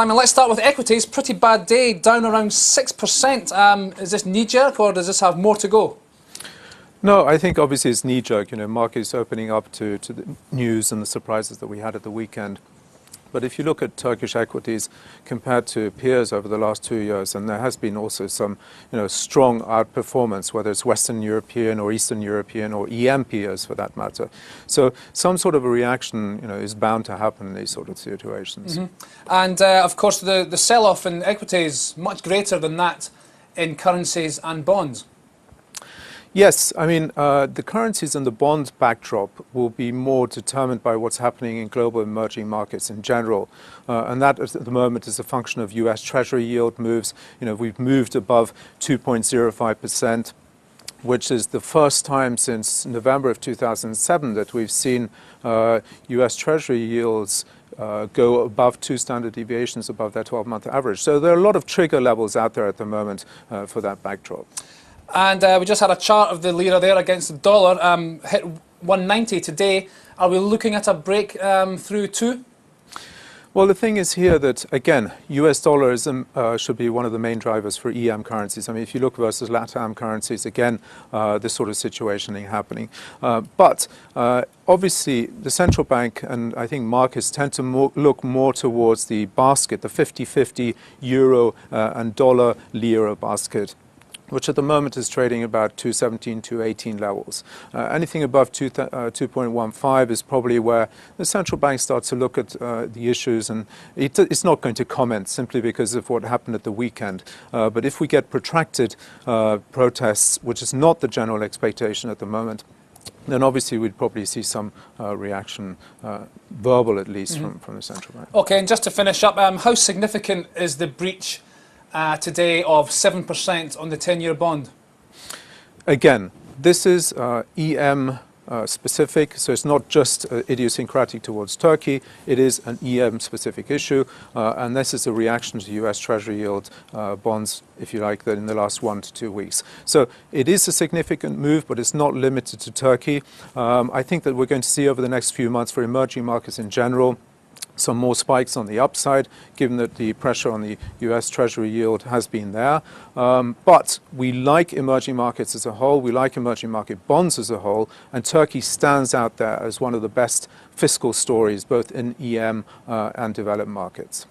Simon, let's start with equities. Pretty bad day, down around 6%. Is this knee-jerk or does this have more to go? No, I think obviously it's knee-jerk. Markets opening up to the news and the surprises that we had at the weekend. But if you look at Turkish equities compared to peers over the last 2 years, and there has been also some strong outperformance, whether it's Western European or Eastern European or EM peers for that matter. So some sort of a reaction is bound to happen in these sort of situations. And of course the sell-off in equities much greater than that in currencies and bonds. Yes, I mean, the currencies and the bond backdrop will be more determined by what's happening in global emerging markets in general. And that at the moment is a function of US Treasury yield moves. We've moved above 2.05%, which is the first time since November of 2007 that we've seen US Treasury yields go above 2 standard deviations above their 12-month average. So there are a lot of trigger levels out there at the moment for that backdrop. And we just had a chart of the lira there against the dollar, hit 190 today. Are we looking at a break through too? Well, the thing is here that, again, US dollarism should be one of the main drivers for EM currencies. I mean, if you look versus LATAM currencies, again, this sort of situationing happening. But obviously, the central bank and I think markets tend to look more towards the basket, the 50-50 euro and dollar lira basket, which at the moment is trading about 217, 218 levels. Anything above 2.15 is probably where the central bank starts to look at the issues, and it's not going to comment simply because of what happened at the weekend. But if we get protracted protests, which is not the general expectation at the moment, then obviously we'd probably see some reaction, verbal at least, from the central bank. Okay, and just to finish up, how significant is the breach today of 7% on the 10-year bond? Again, this is EM specific, so it's not just idiosyncratic towards Turkey. It is an EM specific issue, and this is a reaction to US Treasury yield bonds, if you like, that in the last 1 to 2 weeks. So it is a significant move, but it's not limited to Turkey. I think that we're going to see over the next few months for emerging markets in general some more spikes on the upside, given that the pressure on the US Treasury yield has been there. But we like emerging markets as a whole, we like emerging market bonds as a whole, and Turkey stands out there as one of the best fiscal stories, both in EM and developed markets.